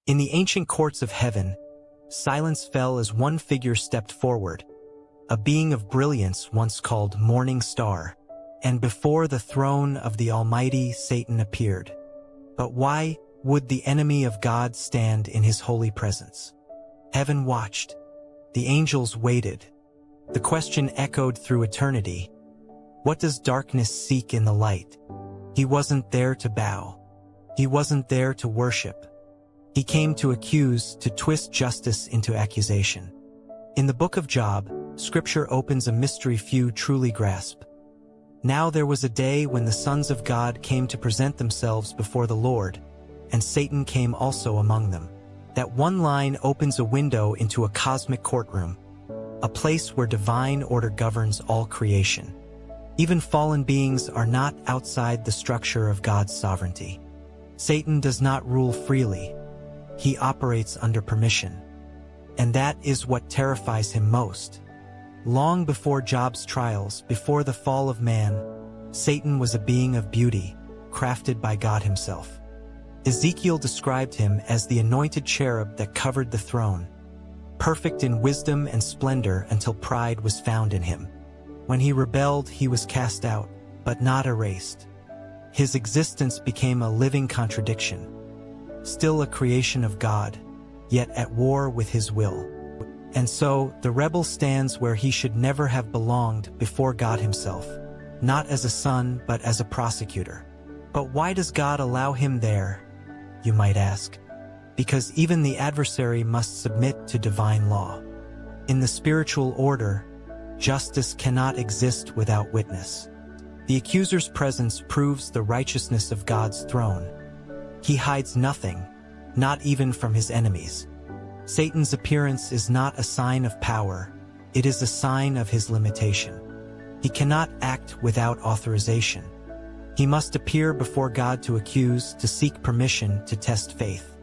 In the ancient courts of heaven, silence fell as one figure stepped forward, a being of brilliance once called Morning Star, and before the throne of the Almighty Satan appeared. But why would the enemy of God stand in his holy presence? Heaven watched. The angels waited. The question echoed through eternity. What does darkness seek in the light? He wasn't there to bow. He wasn't there to worship. He came to accuse, to twist justice into accusation. In the book of Job, Scripture opens a mystery few truly grasp. Now there was a day when the sons of God came to present themselves before the Lord, and Satan came also among them. That one line opens a window into a cosmic courtroom, a place where divine order governs all creation. Even fallen beings are not outside the structure of God's sovereignty. Satan does not rule freely. He operates under permission. And that is what terrifies him most. Long before Job's trials, before the fall of man, Satan was a being of beauty, crafted by God himself. Ezekiel described him as the anointed cherub that covered the throne, perfect in wisdom and splendor until pride was found in him. When he rebelled, he was cast out, but not erased. His existence became a living contradiction, still a creation of God, yet at war with his will. And so, the rebel stands where he should never have belonged before God himself, not as a son but as a prosecutor. But why does God allow him there, you might ask? Because even the adversary must submit to divine law. In the spiritual order, justice cannot exist without witness. The accuser's presence proves the righteousness of God's throne. He hides nothing, not even from his enemies. Satan's appearance is not a sign of power, it is a sign of his limitation. He cannot act without authorization. He must appear before God to accuse, to seek permission, to test faith.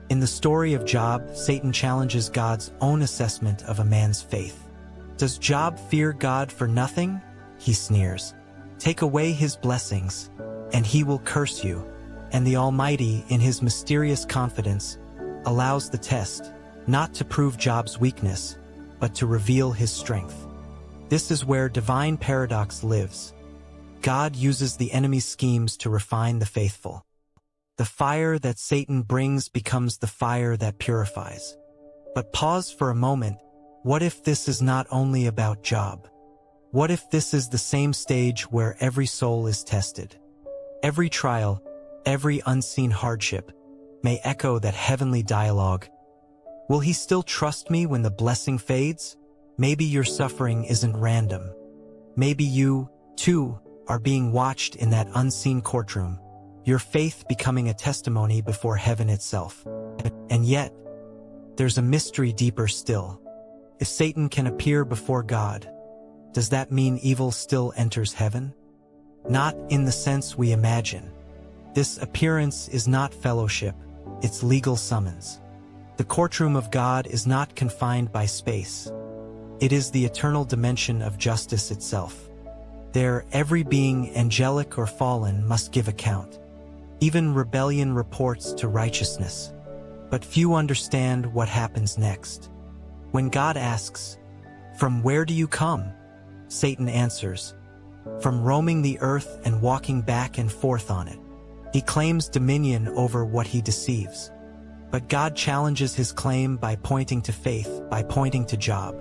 In the story of Job, Satan challenges God's own assessment of a man's faith. Does Job fear God for nothing? He sneers. Take away his blessings, and he will curse you. And the Almighty, in his mysterious confidence, allows the test, not to prove Job's weakness, but to reveal his strength. This is where divine paradox lives. God uses the enemy's schemes to refine the faithful. The fire that Satan brings becomes the fire that purifies. But pause for a moment. What if this is not only about Job? What if this is the same stage where every soul is tested? Every trial, every unseen hardship, may echo that heavenly dialogue. Will he still trust me when the blessing fades? Maybe your suffering isn't random. Maybe you, too, are being watched in that unseen courtroom, your faith becoming a testimony before heaven itself. And yet, there's a mystery deeper still. If Satan can appear before God, does that mean evil still enters heaven? Not in the sense we imagine. This appearance is not fellowship, it's legal summons. The courtroom of God is not confined by space. It is the eternal dimension of justice itself. There, every being, angelic or fallen, must give account. Even rebellion reports to righteousness. But few understand what happens next. When God asks, "From where do you come?" Satan answers, "From roaming the earth and walking back and forth on it." He claims dominion over what he deceives. But God challenges his claim by pointing to faith, by pointing to Job.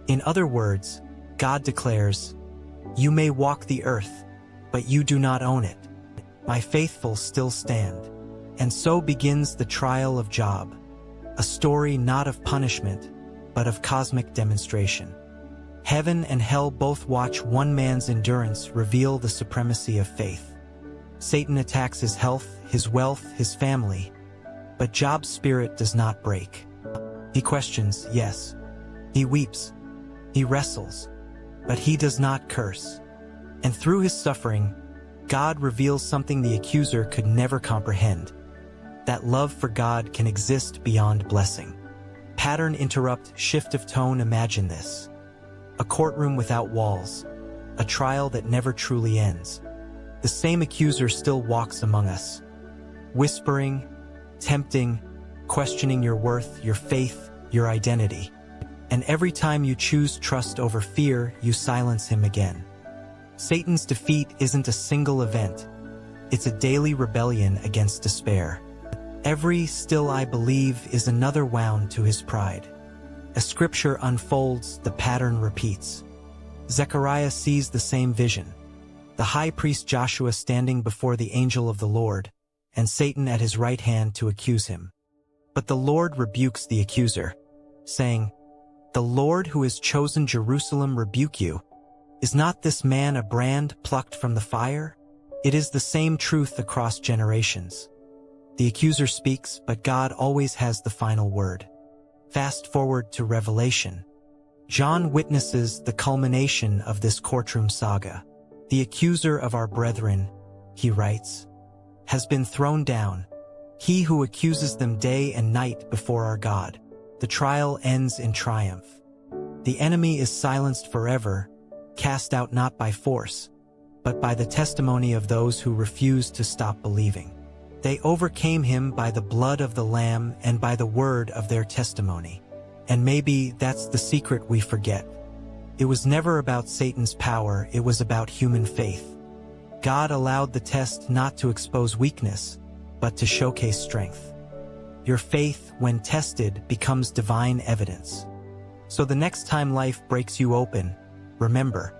In other words, God declares, "You may walk the earth, but you do not own it. My faithful still stand." And so begins the trial of Job, a story not of punishment, but of cosmic demonstration. Heaven and hell both watch one man's endurance reveal the supremacy of faith. Satan attacks his health, his wealth, his family, but Job's spirit does not break. He questions, yes. He weeps. He wrestles. But he does not curse. And through his suffering, God reveals something the accuser could never comprehend. That love for God can exist beyond blessing. Pattern interrupt, shift of tone, imagine this. A courtroom without walls. A trial that never truly ends. The same accuser still walks among us. Whispering, tempting, questioning your worth, your faith, your identity. And every time you choose trust over fear, you silence him again. Satan's defeat isn't a single event. It's a daily rebellion against despair. Every "still I believe" is another wound to his pride. As scripture unfolds, the pattern repeats. Zechariah sees the same vision. The high priest Joshua standing before the angel of the Lord, and Satan at his right hand to accuse him. But the Lord rebukes the accuser, saying, "The Lord who has chosen Jerusalem rebuke you. Is not this man a brand plucked from the fire?" It is the same truth across generations. The accuser speaks, but God always has the final word. Fast forward to Revelation. John witnesses the culmination of this courtroom saga. "The accuser of our brethren," he writes, "has been thrown down, he who accuses them day and night before our God. The trial ends in triumph. The enemy is silenced forever, cast out not by force, but by the testimony of those who refuse to stop believing. They overcame him by the blood of the Lamb and by the word of their testimony." And maybe that's the secret we forget. It was never about Satan's power, it was about human faith. God allowed the test not to expose weakness, but to showcase strength. Your faith, when tested, becomes divine evidence. So the next time life breaks you open, remember,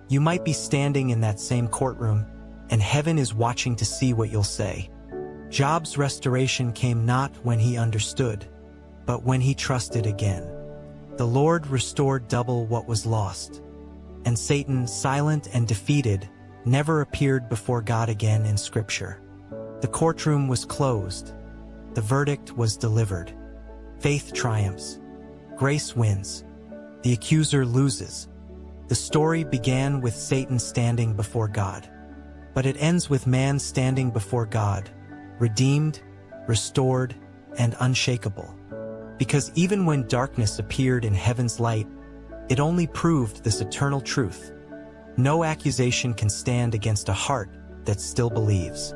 you might be standing in that same courtroom, and heaven is watching to see what you'll say. Job's restoration came not when he understood, but when he trusted again. The Lord restored double what was lost. And Satan, silent and defeated, never appeared before God again in Scripture. The courtroom was closed. The verdict was delivered. Faith triumphs. Grace wins. The accuser loses. The story began with Satan standing before God. But it ends with man standing before God, redeemed, restored, and unshakable. Because even when darkness appeared in heaven's light, it only proved this eternal truth. No accusation can stand against a heart that still believes.